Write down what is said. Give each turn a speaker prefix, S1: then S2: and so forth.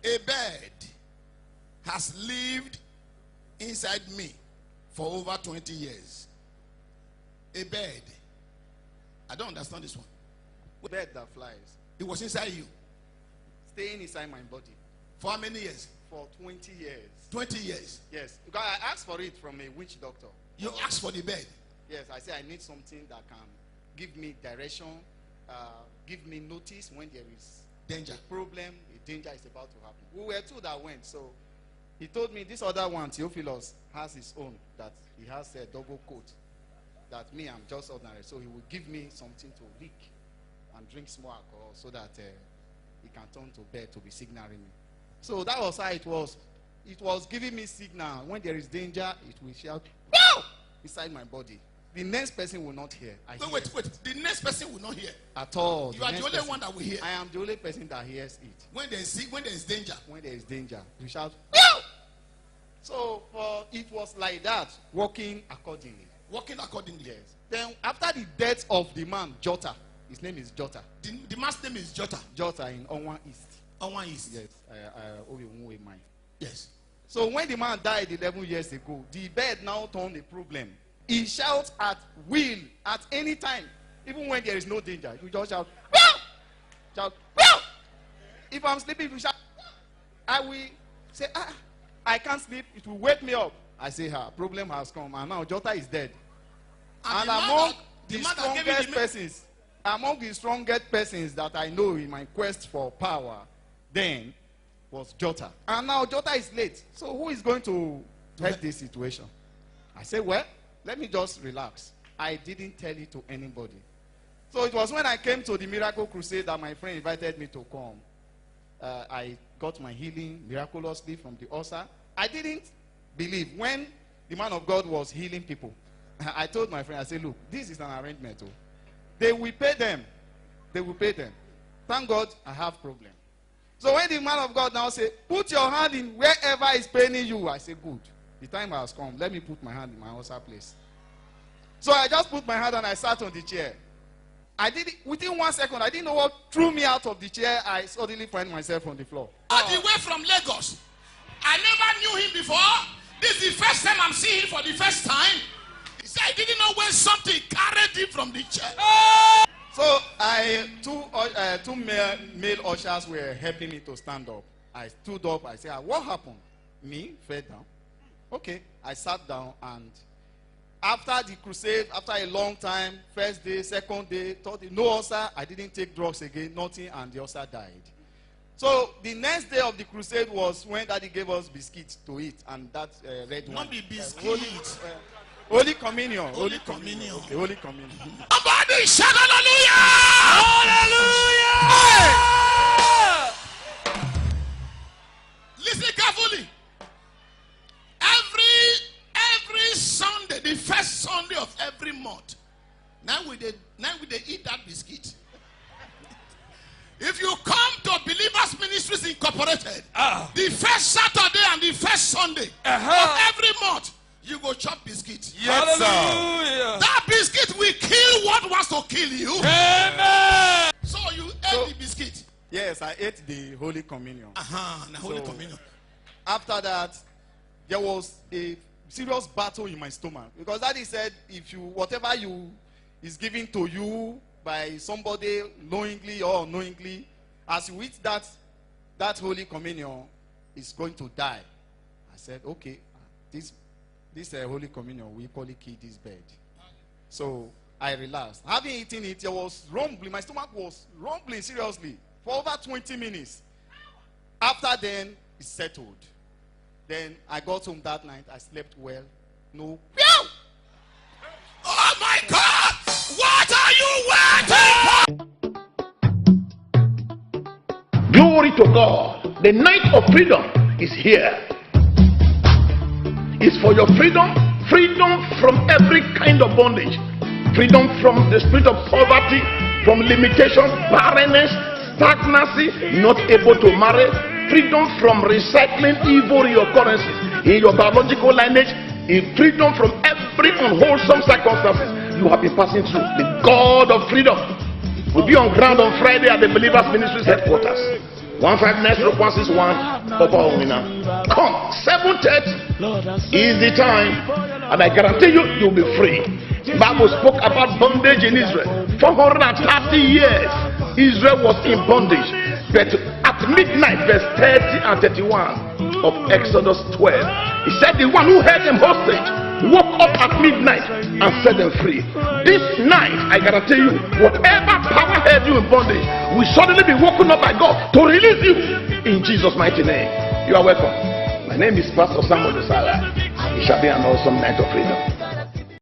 S1: A bird has lived inside me for over 20 years. A bird. I don't understand this one.
S2: A bird that flies.
S1: It was inside you.
S2: Staying inside my body.
S1: For how many years?
S2: For 20 years.
S1: 20 years.
S2: Yes. Because I asked for it from a witch doctor.
S1: You asked for the bird?
S2: Yes. I said I need something that can give me direction, give me notice when there is
S1: danger.
S2: A problem, a danger is about to happen. We were two that went. So he told me this other one, Theophilus, has his own, that he has a double coat. That me, I'm just ordinary. So he will give me something to lick and drink small alcohol so that he can turn to bed to be signaling me. So that was how it was. It was giving me signal. When there is danger, it will shout, "Wow!" inside my body. The next person will not hear.
S1: Wait. The next person will not hear.
S2: At all.
S1: You are the only one that will hear.
S2: I am the only person that hears it.
S1: When there is danger.
S2: When there is danger, you shout, "Wow!" So it was like that, working accordingly.
S1: Working accordingly.
S2: Yes. Then after the death of the man, Jota, his name is Jota.
S1: The man's name is Jota.
S2: Jota in Onwa East.
S1: Onwa East.
S2: Yes. Mine.
S1: Yes.
S2: So when the man died 11 years ago, the bird now turned a problem. He shouts at will at any time, even when there is no danger. You just shout, "Wow!" Shout, "Wow!" If I'm sleeping, you shout, "Wow!" I will say, I can't sleep. It will wake me up. I say, problem has come, and now Jota is dead. And among the strongest persons that I know in my quest for power, then was Jota. And now Jota is late. So who is going to help this situation? I said, well, let me just relax. I didn't tell it to anybody. So it was when I came to the Miracle Crusade that my friend invited me to come. I got my healing miraculously from the ulcer. I didn't believe when the man of God was healing people. I told my friend, I said, look, this is an arrangement. They will pay them. They will pay them. Thank God I have problem. So when the man of God now said, put your hand in wherever is paining you, I said, good. The time has come. Let me put my hand in my ulcer place. So I just put my hand and I sat on the chair. I did it within 1 second. I didn't know what threw me out of the chair. I suddenly find myself on the floor.
S1: All the way from Lagos. I never knew him before. This is the first time I'm seeing him for the first time. He said I didn't know when something carried him from the chair.
S2: So two male ushers were helping me to stand up. I stood up. I said, what happened? Me? Fell down. Okay. I sat down, and after the crusade, after a long time, first day, second day, third day, no ulcer. I didn't take drugs again, nothing, and the ulcer died. So the next day of the crusade was when Daddy gave us biscuits to eat, and that red one.
S1: Not the biscuits.
S2: Holy Communion.
S1: Holy Communion.
S2: Okay, Holy Communion.
S1: Somebody shout hallelujah! Hallelujah! Listen carefully. Every Sunday, the first Sunday of every month, now we eat that biscuit. If you come to Believers Ministries Incorporated, the first Saturday and the first Sunday of every month, you go chop biscuit.
S3: Yes, hallelujah.
S1: That biscuit will kill what wants to kill you.
S3: Amen.
S1: So you ate the biscuit.
S2: Yes, I ate the Holy Communion.
S1: Holy Communion.
S2: After that, there was a serious battle in my stomach, because Daddy said, if you whatever is given to you by somebody knowingly or unknowingly, as you eat that Holy Communion, is going to die. I said, okay, this Holy Communion will equally kill this bird. So I relaxed. Having eaten it, there was rumbling. My stomach was rumbling seriously for over 20 minutes. After then, it settled. Then I got home that night. I slept well. No.
S1: Oh my God! What are you waiting for?
S4: Glory to God. The night of freedom is here. It's for your freedom. Freedom from every kind of bondage. Freedom from the spirit of poverty, from limitation, barrenness, stagnancy, not able to marry. Freedom from recycling evil reoccurrences in your biological lineage. Freedom from every unwholesome circumstances you have been passing through. The God of freedom will be on ground on Friday at the Believers Ministries headquarters. 15 next 161 Papa winner. Come 7:30 is the time, and I guarantee you you'll be free. Bible spoke about bondage in Israel. 430 years Israel was in bondage, but at midnight, verse 30 and 31 of Exodus 12, he said the one who held them hostage woke up at midnight and set them free. This night, I guarantee you, whatever power held you in bondage will suddenly be woken up by God to release you in Jesus' mighty name. You are welcome. My name is Pastor Samuel Desala. It shall be an awesome night of freedom.